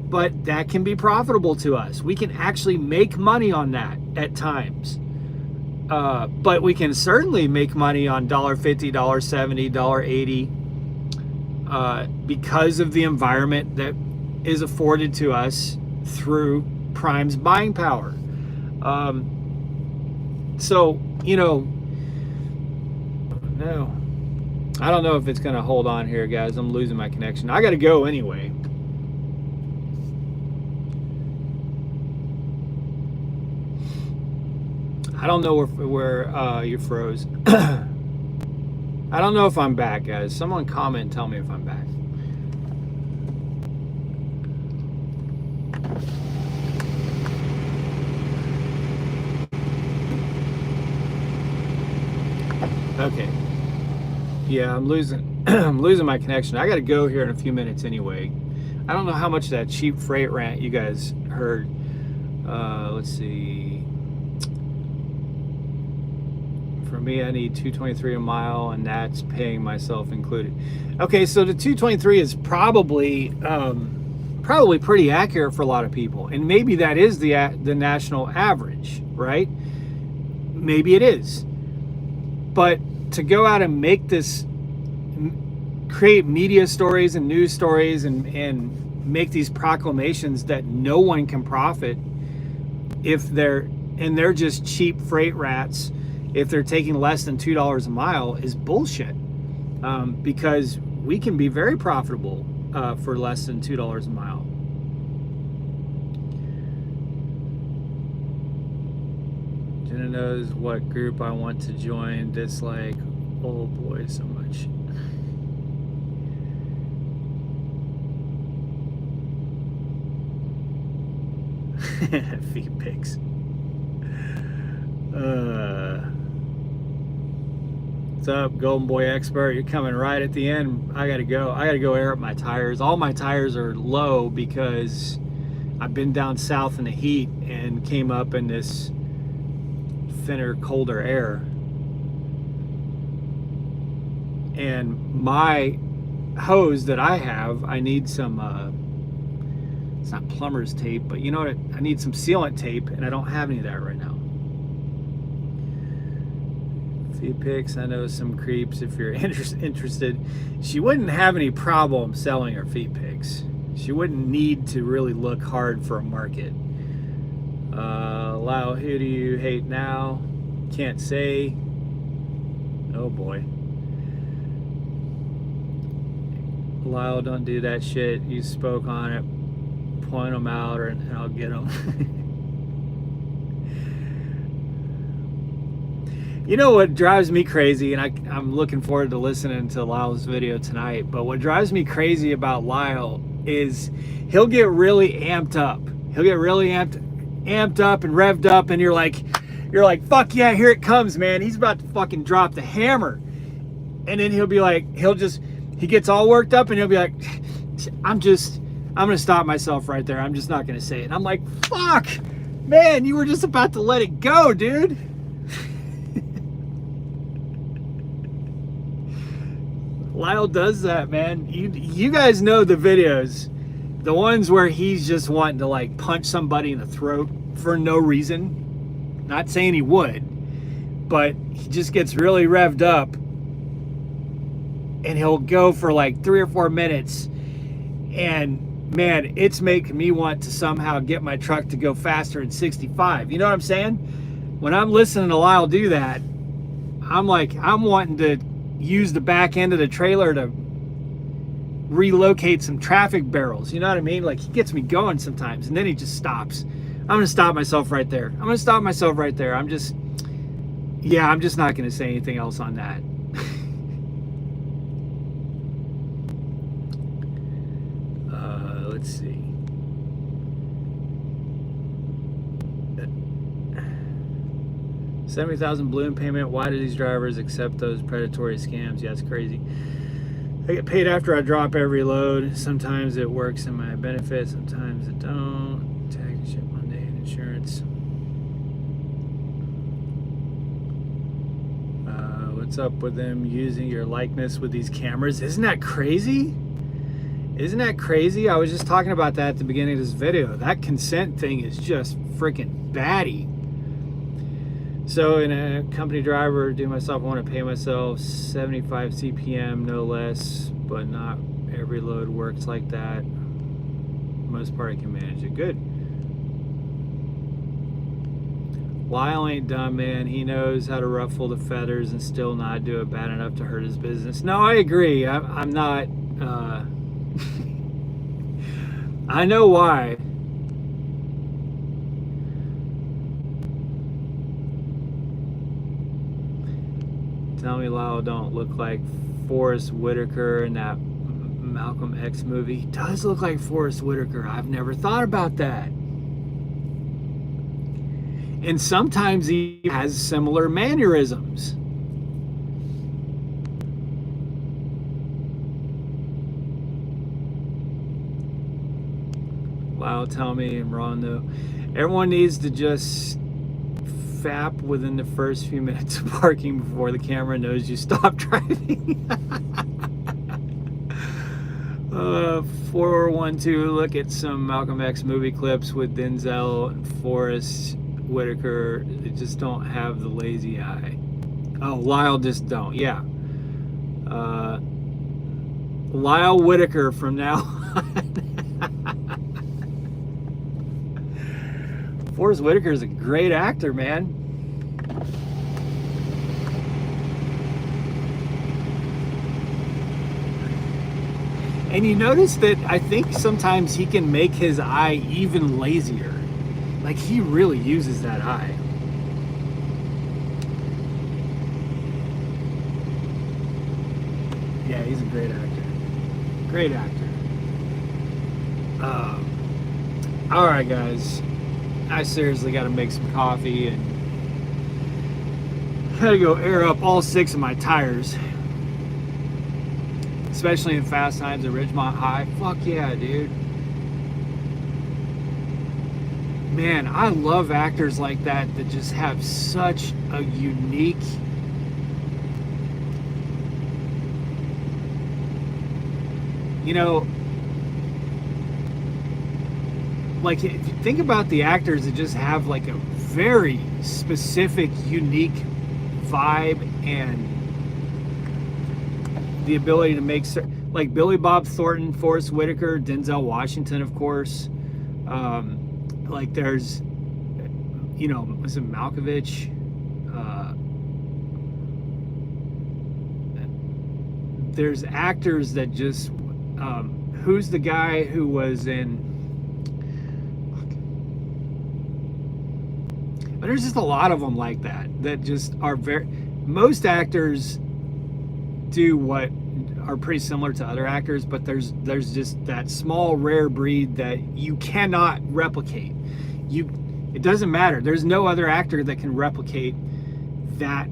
but that can be profitable to us. We can actually make money on that at times. But we can certainly make money on $1.50, $1.70, $1.80 because of the environment that is afforded to us through Prime's buying power. So, you know, no, I don't know if it's going to hold on here, guys. I'm losing my connection. I got to go anyway. I don't know where you froze. I don't know if I'm back, guys. Someone comment and tell me if I'm back. Okay. Yeah, I'm losing I'm losing my connection. I got to go here in a few minutes anyway. I don't know how much of that cheap freight rant you guys heard. Let's see. For me, I need $2.23 a mile, and that's paying myself included. Okay, so the $2.23 is probably pretty accurate for a lot of people, and maybe that is the national average, right? Maybe it is. But to go out and make this, create media stories and news stories and make these proclamations that no one can profit if they're just cheap freight rats, if they're taking less than $2 a mile, is bullshit. Because we can be very profitable for less than $2 a mile. Jenna knows what group I want to join. Dislike, oh boy, so much. Feet pics. What's up, Golden Boy Expert? You're coming right at the end. I gotta go air up my tires. All my tires are low because I've been down south in the heat and came up in this thinner, colder air. And my hose that I have, I need some it's not plumber's tape, but you know what, I need some sealant tape, and I don't have any of that right now. Feet pics, I know some creeps. If you're interested, she wouldn't have any problem selling her feet pics. She wouldn't need to really look hard for a market. Lyle, who do you hate now? Can't say. Oh boy. Lyle, don't do that shit. You spoke on it. Point them out, and I'll get them. You know what drives me crazy, and I'm looking forward to listening to Lyle's video tonight, but what drives me crazy about Lyle is he'll get really amped up. He'll get really amped up and revved up, and you're like, fuck yeah, here it comes, man. He's about to fucking drop the hammer. And then he'll be like, he gets all worked up, and he'll be like, I'm gonna stop myself right there. I'm just not gonna say it. And I'm like, fuck, man, you were just about to let it go, dude. Lyle does that, man. You guys know the videos, the ones where he's just wanting to like punch somebody in the throat for no reason. Not saying he would, but he just gets really revved up, and he'll go for like 3 or 4 minutes, and man, it's making me want to somehow get my truck to go faster than 65. You know what I'm saying? When I'm listening to Lyle do that, I'm like, I'm wanting to use the back end of the trailer to relocate some traffic barrels. You know what I mean? Like, he gets me going sometimes, and then he just stops. I'm gonna stop myself right there. I'm just not gonna say anything else on that. Let's see. 70,000 balloon payment. Why do these drivers accept those predatory scams? Yeah, it's crazy. I get paid after I drop every load. Sometimes it works in my benefit, sometimes it don't. Tax and ship Monday and insurance. What's up with them using your likeness with these cameras? Isn't that crazy? Isn't that crazy? I was just talking about that at the beginning of this video. That consent thing is just freaking batty. So in a company driver, do myself, I want to pay myself 75 CPM, no less, but not every load works like that. Most part I can manage it. Good. Lyle ain't dumb, man. He knows how to ruffle the feathers and still not do it bad enough to hurt his business. No, I agree. I'm not. I know why. Tell me Lyle don't look like Forrest Whitaker in that Malcolm X movie. He does look like Forrest Whitaker. I've never thought about that. And sometimes he has similar mannerisms. Lyle, tell me I'm wrong though. Everyone needs to just fap within the first few minutes of parking before the camera knows you stop driving. 412, look at some Malcolm X movie clips with Denzel and Forrest Whitaker. They just don't have the lazy eye. Oh, Lyle just don't. Yeah. Lyle Whitaker from now on. Forrest Whitaker is a great actor, man. And you notice that I think sometimes he can make his eye even lazier. Like he really uses that eye. Yeah, he's a great actor. Great actor. All right, guys. I seriously got to make some coffee and got to go air up all 6 of my tires. Especially in fast times at Ridgemont High. Fuck yeah, dude. Man, I love actors like that just have such a unique, you know, like if you think about the actors that just have like a very specific, unique vibe and the ability to make, like Billy Bob Thornton, Forrest Whitaker, Denzel Washington, of course. Like there's, you know, was it Malkovich? There's actors that just, who's the guy who was in, there's just a lot of them like that just are very, most actors do what are pretty similar to other actors, but there's just that small rare breed that you cannot replicate. It doesn't matter. There's no other actor that can replicate that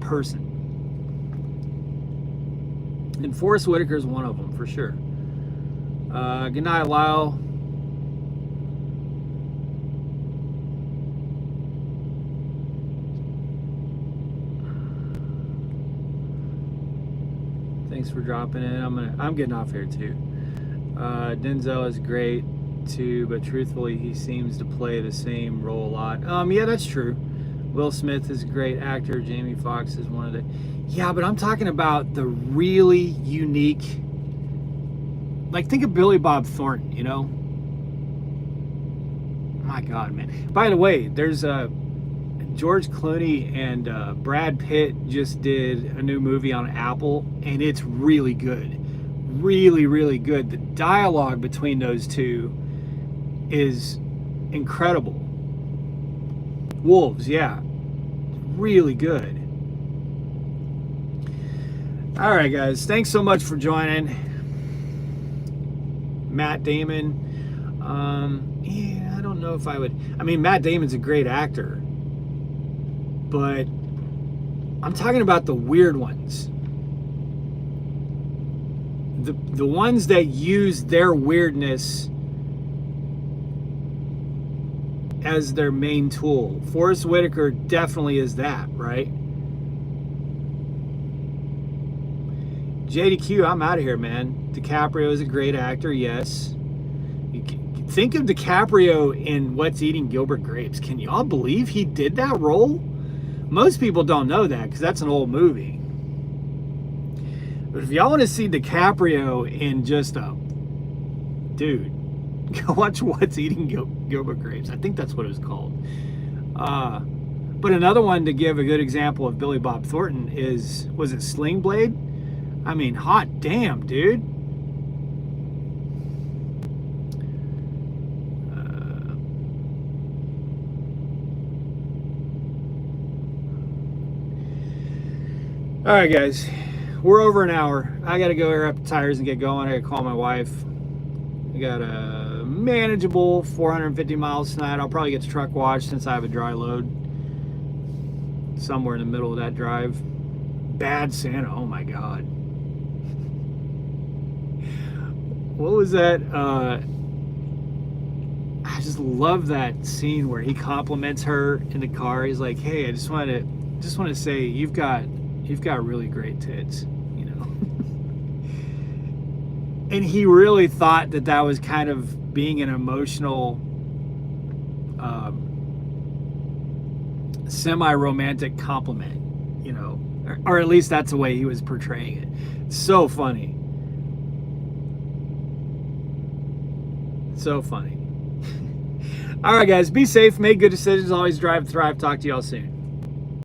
person. And Forrest Whitaker is one of them for sure. Good night, Lyle. Thanks for dropping in. I'm getting off here too. Denzel is great too, but truthfully, he seems to play the same role a lot. Yeah, that's true. Will Smith is a great actor. Jamie Foxx is one of the. Yeah, but I'm talking about the really unique. Like, think of Billy Bob Thornton. You know. My God, man. By the way, there's George Clooney and Brad Pitt just did a new movie on Apple, and it's really good. Really, really good. The dialogue between those two is incredible. Wolves, yeah. Really good. All right, guys. Thanks so much for joining. Matt Damon. Yeah, I don't know if I would. I mean, Matt Damon's a great actor. But I'm talking about the weird ones. The ones that use their weirdness as their main tool. Forrest Whitaker definitely is that, right? JDQ, I'm out of here, man. DiCaprio is a great actor, yes. think of DiCaprio in What's Eating Gilbert Grapes. Can y'all believe he did that role? Most people don't know that because that's an old movie. But if y'all want to see DiCaprio in just a dude, go watch What's Eating Gilbert Grapes. I think that's what it was called. But another one to give a good example of Billy Bob Thornton was it Sling Blade? I mean, hot damn, dude. All right, guys, we're over an hour. I got to go air up the tires and get going. I got to call my wife. I got a manageable 450 miles tonight. I'll probably get the truck washed since I have a dry load somewhere in the middle of that drive. Bad Santa. Oh my God. What was that? I just love that scene where he compliments her in the car. He's like, "Hey, I just want to say you've got really great tits," you know. And he really thought that was kind of being an emotional, semi-romantic compliment, you know, or at least that's the way he was portraying it. It's so funny. So funny. All right, guys, be safe, make good decisions, always drive, thrive. Talk to y'all soon.